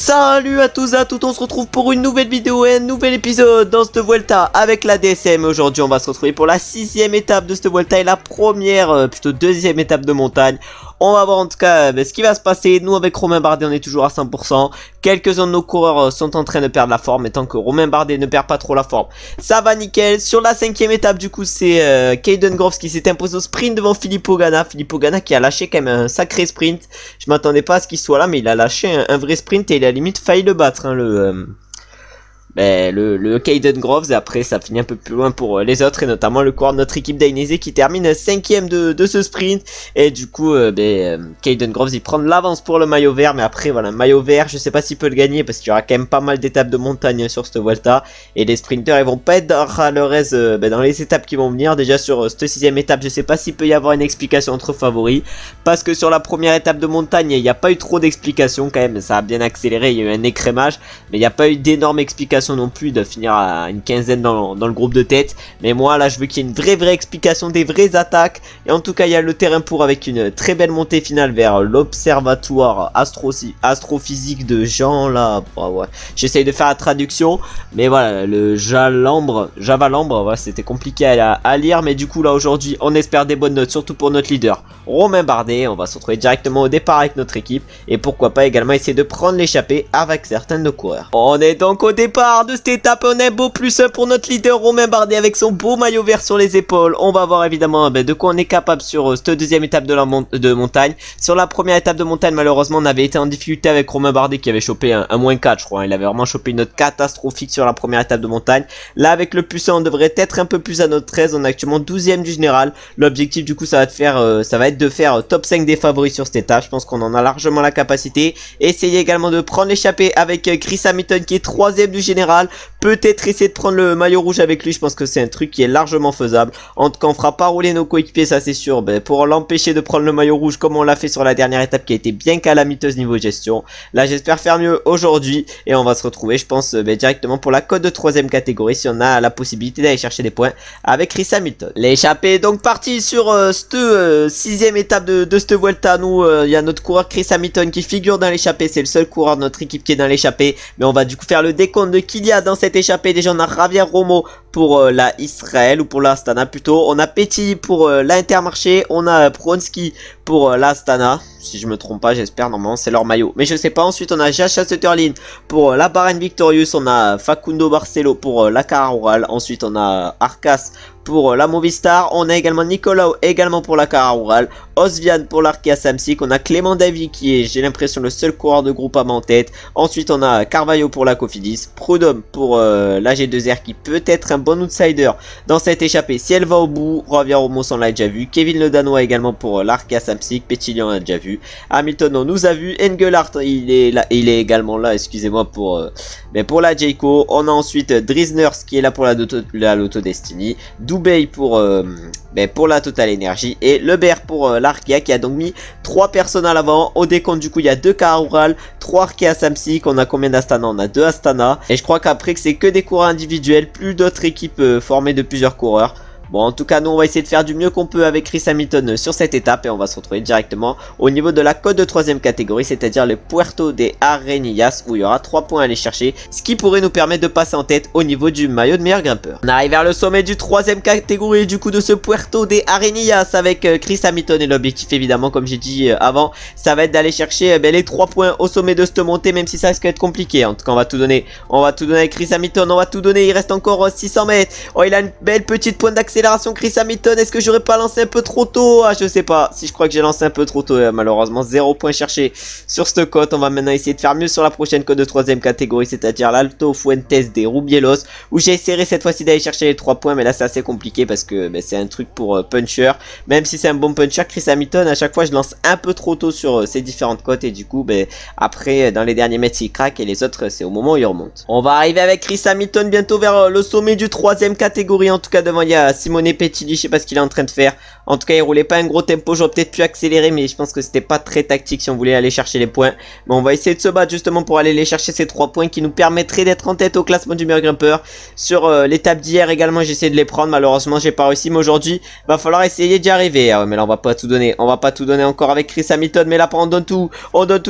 Salut à tous et à toutes, on se retrouve pour une nouvelle vidéo et un nouvel épisode dans cette Vuelta avec la DSM. Aujourd'hui on va se retrouver pour la 6ème étape de cette Vuelta et la première, plutôt deuxième étape de montagne. On va voir en tout cas ce qui va se passer. Nous avec Romain Bardet on est toujours à 100%. Quelques-uns de nos coureurs sont en train de perdre la forme. Et tant que Romain Bardet ne perd pas trop la forme, ça va nickel. Sur la 5ème étape du coup c'est Caden Groves qui s'est imposé au sprint devant Filippo Ganna. Filippo Ganna qui a lâché quand même un sacré sprint. Je m'attendais pas à ce qu'il soit là mais il a lâché un vrai sprint et il a limite failli le battre hein, le Caden Groves. Et après ça finit un peu plus loin pour les autres et notamment le coureur de notre équipe d'Ainese qui termine 5ème de ce sprint. Et du coup Caden Groves il prend de l'avance pour le maillot vert. Mais après voilà, maillot vert je sais pas s'il peut le gagner parce qu'il y aura quand même pas mal d'étapes de montagne sur cette Vuelta. Et les sprinters ils vont pas être à leur aise dans les étapes qui vont venir. Déjà sur cette 6ème étape je sais pas s'il peut y avoir une explication entre favoris, parce que sur la première étape de montagne il n'y a pas eu trop d'explications quand même. Ça a bien accéléré, il y a eu un écrémage mais il n'y a pas eu d'énormes explications non plus de finir à une quinzaine dans le groupe de tête. Mais moi là je veux qu'il y ait une vraie explication, des vraies attaques. Et en tout cas il y a le terrain pour avec une très belle montée finale vers l'observatoire astrophysique de Jean là. Oh, ouais. J'essaye de faire la traduction mais voilà, le Javalambre, voilà, c'était compliqué à lire. Mais du coup là aujourd'hui on espère des bonnes notes, surtout pour notre leader Romain Bardet. On va se retrouver directement au départ avec notre équipe et pourquoi pas également essayer de prendre l'échappée avec certains de nos coureurs. On est donc au départ de cette étape, on est beau plus 1 pour notre leader Romain Bardet avec son beau maillot vert sur les épaules. On va voir évidemment de quoi on est capable sur cette deuxième étape de montagne. Sur la première étape de montagne malheureusement on avait été en difficulté avec Romain Bardet qui avait chopé un -4 je crois. Il avait vraiment chopé une note catastrophique sur la première étape de montagne. Là avec le plus 1 on devrait être un peu plus à notre 13. On est actuellement 12ème du général. L'objectif du coup ça va être de faire top 5 des favoris sur cette étape. Je pense qu'on en a largement la capacité. Essayez également de prendre l'échappée avec Chris Hamilton qui est 3ème du général. Peut-être essayer de prendre le maillot rouge avec lui. Je pense que c'est un truc qui est largement faisable. En tout cas on fera pas rouler nos coéquipiers, ça c'est sûr, pour l'empêcher de prendre le maillot rouge comme on l'a fait sur la dernière étape qui a été bien calamiteuse niveau gestion. Là j'espère faire mieux aujourd'hui et on va se retrouver je pense directement pour la cote de 3ème catégorie si on a la possibilité d'aller chercher des points avec Chris Hamilton. L'échappée est donc partie sur cette 6ème étape de cette Vuelta. Nous il y a notre coureur Chris Hamilton qui figure dans l'échappée. C'est le seul coureur de notre équipe qui est dans l'échappée. Mais on va du coup faire le décompte de qui il y a dans cette échappée. Déjà on a Javier Romo pour la Israël ou pour la Astana plutôt. On a Petit pour l'Intermarché. On a Pronsky pour la Astana. Si je me trompe pas, j'espère, normalement c'est leur maillot. Mais je sais pas. Ensuite on a Jacha Sutterlin pour la Bahrain Victorious. On a Facundo Barcelo pour la Cara-Rural. Ensuite on a Arcas pour la Movistar. On a également Nicolau également pour la Cara-Rural. Osvian pour l'Arkea Samsic. On a Clément Davy qui est, j'ai l'impression, le seul coureur de Groupama en tête. Ensuite on a Carvalho pour la Cofidis. Prudhomme pour la G2R qui peut être un bon outsider dans cette échappée si elle va au bout. Javier Romo on l'a déjà vu. Kevin Le Danois également pour l'Arkea Samsic. Pétillion on l'a déjà vu. Hamilton on nous a vu. Engelhardt il est également là, excusez-moi, pour la Jayco. On a ensuite Drisners qui est là pour la Lotto Destiny. Dubey pour la Total Energy et Lebert pour l'Arkea qui a donc mis 3 personnes à l'avant. Au décompte du coup il y a 2 Cara-Rural, 3 Arkea Samsic. On a combien d'Astana? On a 2 Astana et je crois qu'après que c'est que des coureurs individuels, plus d'autres équipes formées de plusieurs coureurs. Bon en tout cas nous on va essayer de faire du mieux qu'on peut avec Chris Hamilton sur cette étape et on va se retrouver directement au niveau de la cote de 3ème catégorie, c'est-à-dire le Puerto de Arenillas où il y aura 3 points à aller chercher, ce qui pourrait nous permettre de passer en tête au niveau du maillot de meilleur grimpeur. On arrive vers le sommet du 3ème catégorie du coup de ce Puerto de Arenillas avec Chris Hamilton et l'objectif évidemment comme j'ai dit avant ça va être d'aller chercher les 3 points au sommet de cette montée, même si ça risque d'être compliqué. En tout cas on va tout donner avec Chris Hamilton, on va tout donner. Il reste encore 600 mètres. Oh il a une belle petite pointe d'accélération Chris Hamilton. Est-ce que j'aurais pas lancé un peu trop tôt? Ah je sais pas si je crois que j'ai lancé un peu trop tôt. Malheureusement 0 point cherché sur cette cote. On va maintenant essayer de faire mieux sur la prochaine cote de 3ème catégorie, c'est-à-dire l'Alto Fuentes de Rubielos où j'ai essayé cette fois-ci d'aller chercher les 3 points. Mais là c'est assez compliqué parce que c'est un truc pour puncher. Même si c'est un bon puncher, Chris Hamilton à chaque fois je lance un peu trop tôt sur ces différentes cotes et du coup après dans les derniers mètres il craque et les autres c'est au moment où il remonte. On va arriver avec Chris Hamilton bientôt vers le sommet du 3ème catégorie. En tout cas devant il y a Simone Petilli, je sais pas ce qu'il est en train de faire. En tout cas, il roulait pas un gros tempo, j'aurais peut-être pu accélérer, mais je pense que c'était pas très tactique si on voulait aller chercher les points. Mais on va essayer de se battre justement pour aller les chercher ces 3 points qui nous permettraient d'être en tête au classement du meilleur grimpeur. Sur l'étape d'hier également, j'ai essayé de les prendre, malheureusement j'ai pas réussi, mais aujourd'hui, va falloir essayer d'y arriver. Ah ouais, mais là on va pas tout donner, on va pas tout donner encore avec Chris Hamilton, mais là on donne tout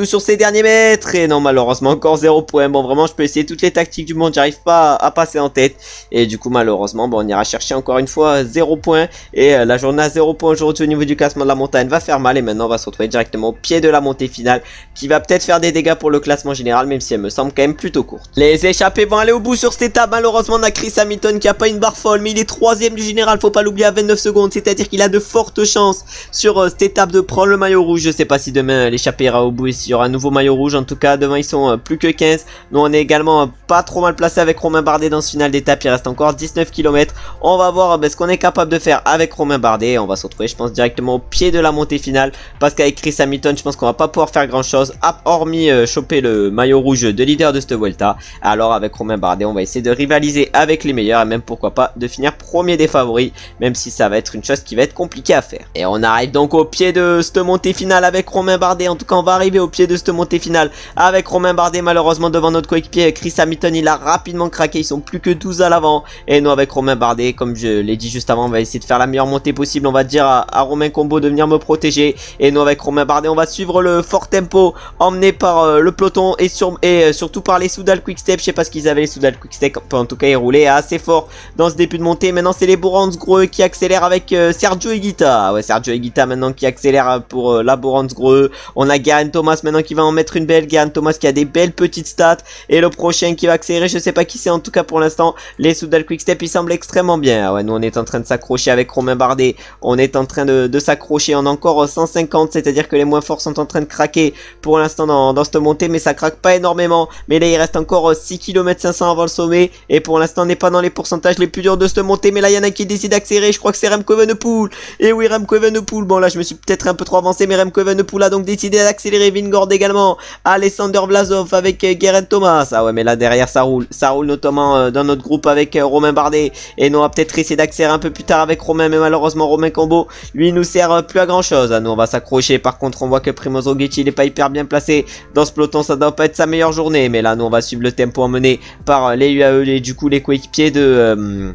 sur ces derniers mètres. Et non, malheureusement encore 0 points. Bon, vraiment je peux essayer toutes les tactiques du monde, j'arrive pas à passer en tête. Et du coup malheureusement, bon, on ira chercher encore une fois 0 points. Et la journée à 0 points aujourd'hui au niveau du classement de la montagne va faire mal. Et maintenant on va se retrouver directement au pied de la montée finale, qui va peut-être faire des dégâts pour le classement général, même si elle me semble quand même plutôt courte. Les échappés vont aller au bout sur cette étape. Malheureusement on a Chris Hamilton qui a pas une barre folle, mais il est 3ème du général, faut pas l'oublier, à 29 secondes. C'est-à-dire qu'il a de fortes chances sur cette étape de prendre le maillot rouge. Je sais pas si demain l'échappée ira au bout et s'il y aura un nouveau maillot rouge. En tout cas devant ils sont plus que 15. Nous on est également pas trop mal placé avec Romain Bardet dans ce final d'étape. Il reste encore 19 km. On va voir ce qu'on est capable de faire avec Romain Bardet. On va se retrouver je pense directement au pied de la montée finale, parce qu'avec Chris Hamilton je pense qu'on va pas pouvoir faire grand chose hormis choper le maillot rouge de leader de cette Vuelta. Alors avec Romain Bardet on va essayer de rivaliser avec les meilleurs et même pourquoi pas de finir premier des favoris, même si ça va être une chose qui va être compliquée à faire. Et on arrive donc au pied de cette montée finale avec Romain Bardet. En tout cas on va arriver au pied de cette montée finale avec Romain Bardet, malheureusement devant notre coéquipier Chris Hamilton. Il a rapidement craqué, ils sont plus que 12 à l'avant. Et nous avec Romain Bardet, comme je l'ai dit juste avant, on va essayer de faire la meilleure montée possible. On va dire à Romain Combo de venir me protéger. Et nous avec Romain Bardet on va suivre le fort tempo emmené par le peloton et surtout par les Soudal Quick-Step. Je sais pas ce qu'ils avaient les Soudal Quick-Step, en tout cas ils roulaient assez fort dans ce début de montée. Maintenant c'est les Boransgreux qui accélèrent avec Sergio Higuita. Ouais, Sergio Higuita maintenant qui accélère pour la Boransgreux. On a Geraint Thomas maintenant qui va en mettre une belle. Geraint Thomas qui a des belles petites stats. Et le prochain qui va accélérer, je sais pas qui c'est, en tout cas pour l'instant les Soudal Quick-Step ils semblent extrêmement bien. Ouais, nous on est en train de s'accrocher avec Romain Bardet. On est en train de s'accrocher. On a encore 150, c'est à dire que les moins forts sont en train de craquer pour l'instant dans cette montée, mais ça craque pas énormément. Mais là il reste encore 6 km 500 avant le sommet, et pour l'instant on n'est pas dans les pourcentages les plus durs de cette montée. Mais là il y en a qui décide d'accélérer, je crois que c'est Remco Evenepoel. Et oui, Remco Evenepoel, bon là je me suis peut-être un peu trop avancé, mais Remco Evenepoel a donc décidé d'accélérer. Vingord également, Alexander Vlasov avec Geraint Thomas. Ah ouais, mais là derrière ça roule notamment dans notre groupe avec Romain Bardet. Et nous on va peut-être essayer d'accélérer un peu plus tard avec Romain, mais malheureusement Romain Combo lui nous sert plus à grand chose. Nous on va s'accrocher. Par contre on voit que Primoz Roglic il est pas hyper bien placé dans ce peloton, ça doit pas être sa meilleure journée. Mais là nous on va suivre le tempo emmené par les UAE, du coup les coéquipiers de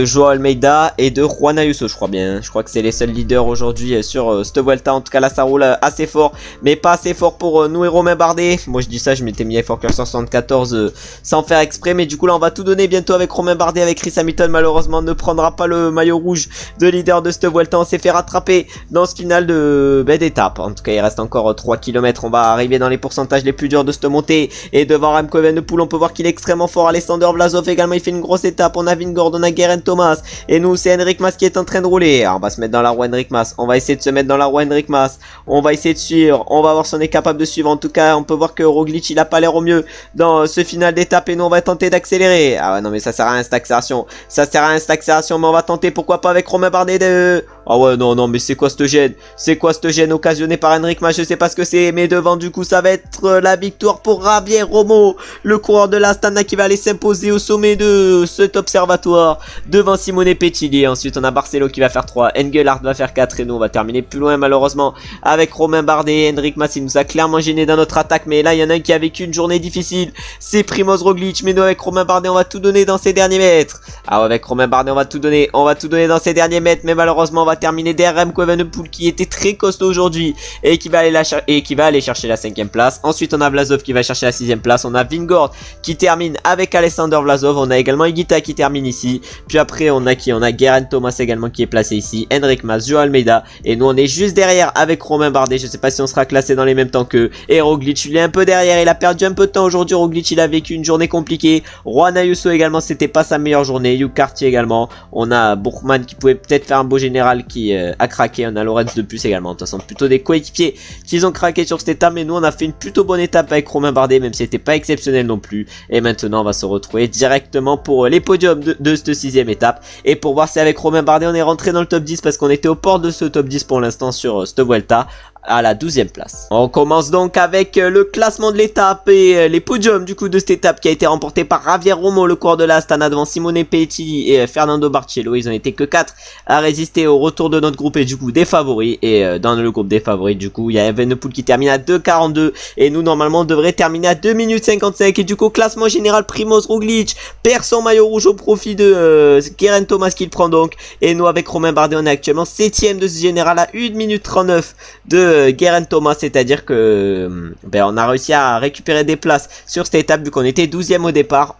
Joao Almeida et de Juan Ayuso, je crois bien. Je crois que c'est les seuls leaders aujourd'hui sur cette Vuelta. En tout cas là ça roule assez fort, mais pas assez fort pour nous et Romain Bardet. Moi je dis ça, je m'étais mis à Forker 174 sans faire exprès, mais du coup là on va tout donner bientôt avec Romain Bardet. Avec Chris Hamilton malheureusement ne prendra pas le maillot rouge de leader de cette Vuelta. On s'est fait rattraper dans ce final d'étape. En tout cas il reste encore 3 km. On va arriver dans les pourcentages les plus durs de cette montée, et devant Remco Evenepoel on peut voir qu'il est extrêmement fort. Alexander Vlasov également il fait une grosse étape. On a Vingord, on a Geraint Thomas, et nous c'est Henrik Mas qui est en train de rouler. Alors, on va se mettre dans la roue Henrik Mas, on va essayer de se mettre dans la roue Henrik Mas, on va essayer de suivre, on va voir si on est capable de suivre. En tout cas on peut voir que Roglic il a pas l'air au mieux dans ce final d'étape, et nous on va tenter d'accélérer. Ah ouais non mais ça sert à rien cette accélération, ça sert à rien cette accélération, mais on va tenter, pourquoi pas avec Romain Bardet de... Ah ouais non mais c'est quoi cette gêne, c'est quoi cette gêne occasionnée par Henrik Mas, je sais pas ce que c'est, mais devant du coup ça va être la victoire pour Javier Romo, le coureur de l'Astana, qui va aller s'imposer au sommet de cet observatoire devant Simone Petilli. Ensuite on a Barcelo qui va faire 3, Engelhardt va faire 4, et nous on va terminer plus loin malheureusement avec Romain Bardet. Henrik Mas il nous a clairement gêné dans notre attaque, mais là il y en a un qui a vécu une journée difficile, c'est Primoz Roglic. Mais nous avec Romain Bardet on va tout donner dans ces derniers mètres. Ah ouais, avec Romain Bardet on va tout donner dans ces derniers mètres, mais malheureusement on va terminer derrière Remco Evenepoel qui était très costaud aujourd'hui et qui va aller chercher la 5ème place. Ensuite on a Vlasov qui va chercher la 6ème place, on a Vingord qui termine avec Alexander Vlasov, on a également Higuita qui termine ici, puis après on a Geraint Thomas également qui est placé ici, Henrik Mas, Joao Almeida, et nous on est juste derrière avec Romain Bardet. Je sais pas si on sera classé dans les mêmes temps qu'eux. Et Roglic il est un peu derrière, il a perdu un peu de temps aujourd'hui. Roglic il a vécu une journée compliquée. Juan Ayuso également, c'était pas sa meilleure journée. Hugh Cartier également. On a Buchmann qui pouvait peut-être faire un beau général qui a craqué. On a Lorenz de plus également. De toute façon plutôt des coéquipiers qui ont craqué sur cette étape, mais nous on a fait une plutôt bonne étape avec Romain Bardet, même si c'était pas exceptionnel non plus. Et maintenant on va se retrouver directement pour les podiums de cette 6ème étape, et pour voir si avec Romain Bardet on est rentré dans le top 10, parce qu'on était aux portes de ce top 10 pour l'instant sur cette Vuelta. à la 12e place. On commence donc avec le classement de l'étape et les podiums du coup de cette étape qui a été remportée par Javier Romo, le coureur de la Astana, devant Simone Petty et Fernando Barcelo. Ils ont été que 4 à résister au retour de notre groupe et du coup des favoris. Et dans le groupe des favoris, du coup, il y a Evenepoel qui termine à 2,42 et nous normalement on devrait terminer à 2 minutes 55. Et du coup, classement général, Primoz Roglic perd son maillot rouge au profit de Geraint Thomas qui le prend donc. Et nous avec Romain Bardet, on est actuellement 7ème de ce général à 1 minute 39 de Geraint Thomas, c'est-à-dire que on a réussi à récupérer des places sur cette étape vu qu'on était 12ème au départ.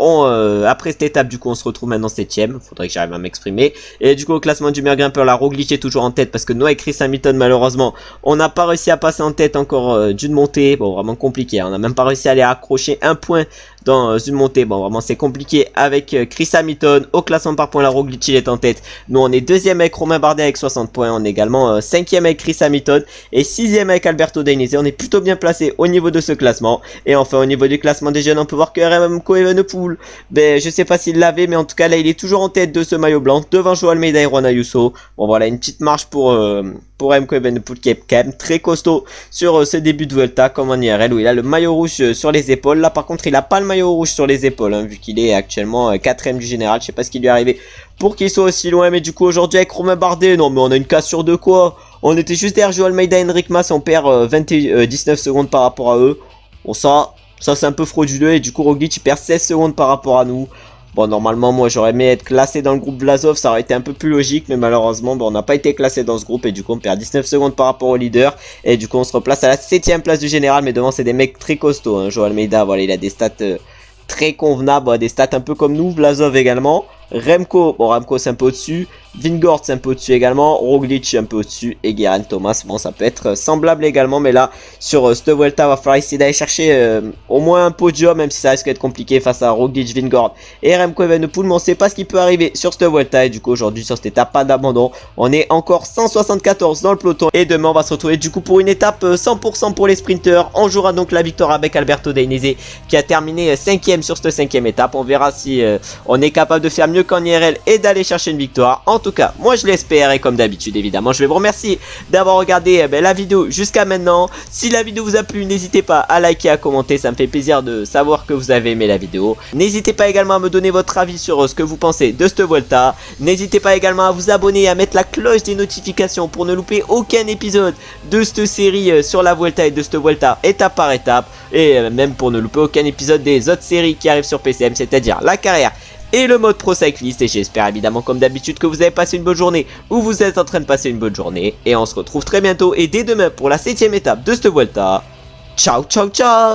Après cette étape, du coup, on se retrouve maintenant 7ème. Faudrait que j'arrive à m'exprimer. Et du coup, au classement du meilleur grimpeur, la Roglic est toujours en tête parce que nous avec Chris Hamilton, malheureusement, on n'a pas réussi à passer en tête encore d'une montée. Bon, vraiment compliqué. On n'a même pas réussi à aller accrocher un point dans une montée. Bon, vraiment c'est compliqué avec Chris Hamilton. Au classement par points, la Roglic il est en tête. Nous on est 2ème avec Romain Bardet avec 60 points. On est également 5ème avec Chris Hamilton et 6ème avec Alberto Dainese. On est plutôt bien placé au niveau de ce classement. Et enfin au niveau du classement des jeunes, on peut voir que Remco Evenepoel, je sais pas s'il l'avait, mais en tout cas là il est toujours en tête de ce maillot blanc devant Joao Almeida et Juan Ayuso. Bon voilà, une petite marche pour Remco Evenepoel qui est quand même très costaud sur ce début de Vuelta comme en IRL où il a le maillot rouge sur les épaules. Là par contre il a pas le maillot rouge sur les épaules vu qu'il est actuellement 4ème du général. Je sais pas ce qui lui est arrivé pour qu'il soit aussi loin, mais du coup aujourd'hui avec Romain Bardet, non mais on a une cassure de quoi. On était juste derrière Joao Almeida et Enric Mas, on perd 19 secondes par rapport à eux. Bon ça c'est un peu frauduleux et du coup Roglic il perd 16 secondes par rapport à nous. Bon, normalement, moi, j'aurais aimé être classé dans le groupe Vlasov, ça aurait été un peu plus logique, mais malheureusement, on n'a pas été classé dans ce groupe, et du coup, on perd 19 secondes par rapport au leader, et du coup, on se replace à la 7ème place du général, mais devant, c'est des mecs très costauds, hein. Joao Almeida, voilà, il a des stats très convenables, des stats un peu comme nous, Vlasov également. Remco, bon Remco c'est un peu au-dessus, Vingord c'est un peu au-dessus également, Roglic un peu au-dessus et Geraint Thomas, bon ça peut être semblable également, mais là sur cette Vuelta va falloir essayer d'aller chercher au moins un podium, même si ça risque d'être compliqué face à Roglic, Vingord et Remco Evenepoel, mais on sait pas ce qui peut arriver sur cette Vuelta et du coup aujourd'hui sur cette étape pas d'abandon, on est encore 174 dans le peloton et demain on va se retrouver du coup pour une étape 100% pour les sprinters. On jouera donc la victoire avec Alberto Dainese qui a terminé 5ème sur cette 5ème étape, on verra si on est capable de faire mieux qu'en IRL et d'aller chercher une victoire. En tout cas, moi je l'espère et comme d'habitude évidemment, je vais vous remercier d'avoir regardé la vidéo jusqu'à maintenant. Si la vidéo vous a plu, n'hésitez pas à liker, à commenter, ça me fait plaisir de savoir que vous avez aimé la vidéo. N'hésitez pas également à me donner votre avis sur ce que vous pensez de cette Vuelta. N'hésitez pas également à vous abonner et à mettre la cloche des notifications pour ne louper aucun épisode de cette série sur la Vuelta et de cette Vuelta étape par étape. Et même pour ne louper aucun épisode des autres séries qui arrivent sur PCM, c'est-à-dire la carrière et le mode Pro Cyclist. Et j'espère évidemment comme d'habitude que vous avez passé une bonne journée ou vous êtes en train de passer une bonne journée. Et on se retrouve très bientôt et dès demain pour la 7ème étape de cette Vuelta. Ciao ciao ciao.